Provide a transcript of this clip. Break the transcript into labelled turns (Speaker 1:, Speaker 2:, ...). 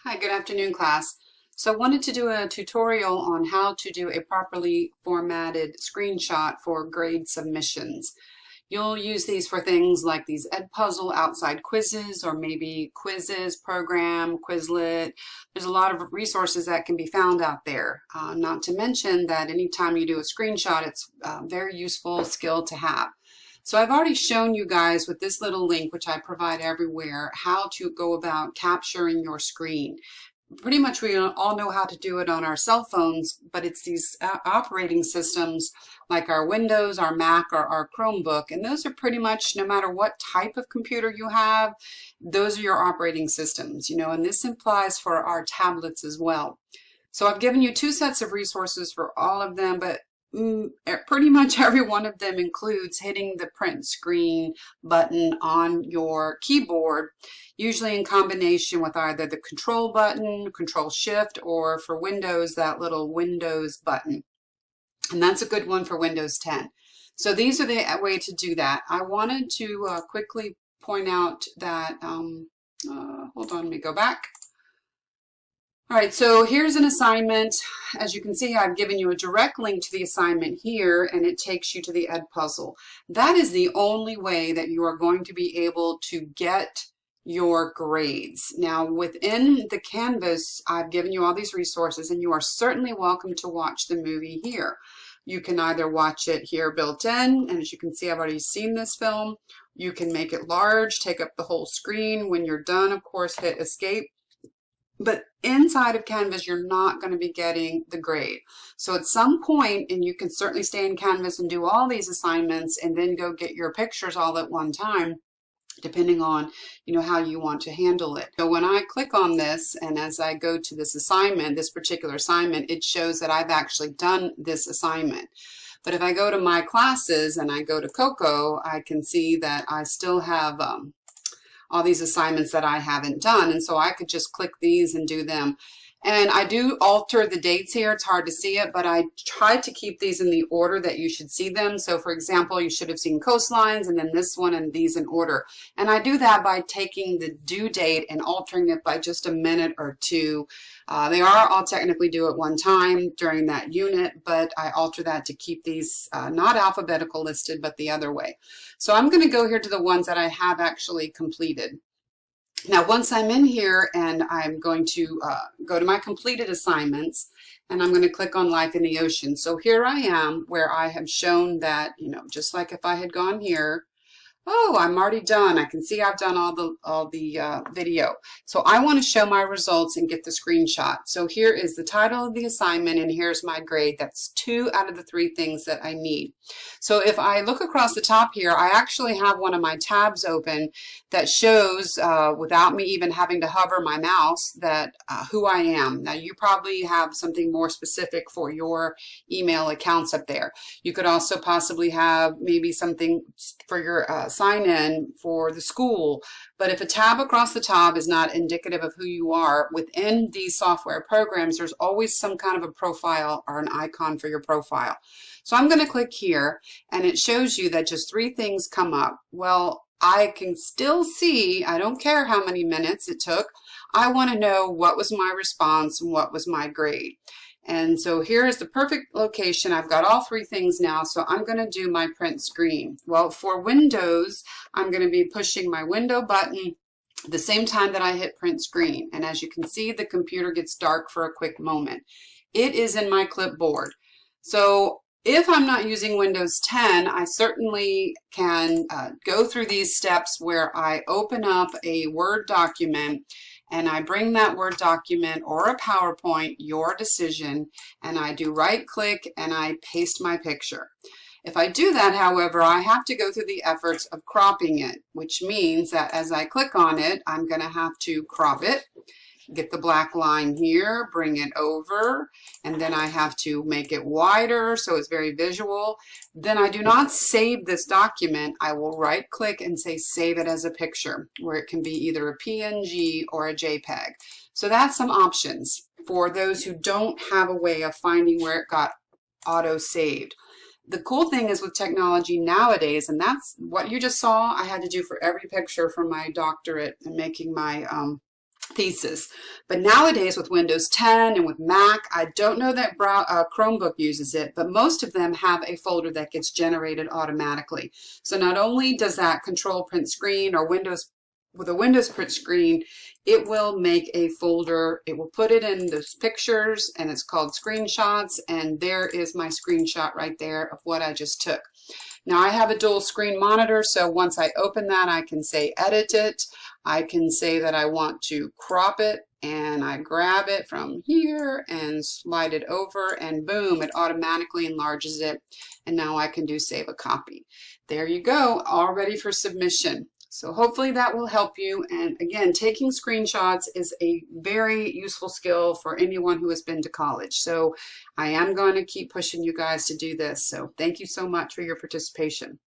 Speaker 1: Hi, good afternoon, class. So I wanted to do a tutorial on how to do a properly formatted screenshot for grade submissions. You'll use these for things like these Edpuzzle outside quizzes or maybe quizzes, program, Quizlet. There's a lot of resources that can be found out there. Not to mention that anytime you do a screenshot, it's a very useful skill to have. So I've already shown you guys with this little link, which I provide everywhere, how to go about capturing your screen. Pretty much we all know how to do it on our cell phones, but it's these operating systems like our Windows, our Mac, or our Chromebook, and those are pretty much, no matter what type of computer you have, those are your operating systems, and this applies for our tablets as well. So I've given you two sets of resources for all of them, but pretty much every one of them includes hitting the print screen button on your keyboard, usually in combination with either the control button, control shift, or for Windows, that little Windows button. And that's a good one for Windows 10. So these are the way to do that. I wanted to quickly point out that, hold on, let me go back. All right, so here's an assignment. As you can see, I've given you a direct link to the assignment here, and it takes you to the Edpuzzle. That is the only way that you are going to be able to get your grades. Now, within the Canvas, I've given you all these resources, and you are certainly welcome to watch the movie here. You can either watch it here built in, and as you can see, I've already seen this film. You can make it large, take up the whole screen. When you're done, of course, hit escape. But inside of Canvas, you're not going to be getting the grade. So at some point, and you can certainly stay in Canvas and do all these assignments and then go get your pictures all at one time, depending on, how you want to handle it. So when I click on this, and as I go to this assignment, this particular assignment, it shows that I've actually done this assignment. But if I go to my classes and I go to Coco, I can see that I still have all these assignments that I haven't done. And so I could just click these and do them. And I do alter the dates here. It's hard to see it, but I tried to keep these in the order that you should see them. So for example, you should have seen coastlines and then this one and these in order. And I do that by taking the due date and altering it by just a minute or two. They are all technically due at one time during that unit, but I alter that to keep these not alphabetical listed, but the other way. So I'm going to go here to the ones that I have actually completed. Now, once I'm in here and I'm going to go to my completed assignments, and I'm going to click on Life in the Ocean. So here I am where I have shown that, just like if I had gone here, oh, I'm already done. I can see I've done all the video. So I want to show my results and get the screenshot. So here is the title of the assignment, and here's my grade. That's 2 out of the 3 things that I need. So if I look across the top here, I actually have one of my tabs open that shows, without me even having to hover my mouse, that who I am. Now, you probably have something more specific for your email accounts up there. You could also possibly have maybe something for your sign in for the school. But if a tab across the top is not indicative of who you are, within these software programs, there's always some kind of a profile or an icon for your profile. So I'm going to click here, and it shows you that just 3 things come up. Well, I can still see, I don't care how many minutes it took. I want to know what was my response and what was my grade. And so here is the perfect location. I've got all 3 things now, so I'm going to do my print screen. Well, for Windows, I'm going to be pushing my window button at the same time that I hit print screen. And as you can see, the computer gets dark for a quick moment. It is in my clipboard. So if I'm not using Windows 10, I certainly can go through these steps where I open up a Word document and I bring that Word document or a PowerPoint, your decision, and I do right click and I paste my picture. If I do that, however, I have to go through the efforts of cropping it, which means that as I click on it, I'm going to have to crop it. Get the black line here, bring it over, and then I have to make it wider so it's very visual. Then I do not save this document. I will right click and say save it as a picture, where it can be either a PNG or a JPEG. So that's some options for those who don't have a way of finding where it got auto saved. The cool thing is with technology nowadays, and that's what you just saw, I had to do for every picture for my doctorate and making my thesis. But nowadays with Windows 10 and with Mac, I don't know that Chromebook uses it, but most of them have a folder that gets generated automatically. So not only does that control print screen or Windows with a Windows print screen, it will make a folder, it will put it in those pictures, and it's called screenshots, and there is my screenshot right there of what I just took. Now I have a dual screen monitor, so once I open that, I can say edit it. I can say that I want to crop it, and I grab it from here and slide it over, and boom, it automatically enlarges it. And now I can do save a copy. There you go, all ready for submission. So hopefully that will help you. And again, taking screenshots is a very useful skill for anyone who has been to college. So I am going to keep pushing you guys to do this. So thank you so much for your participation.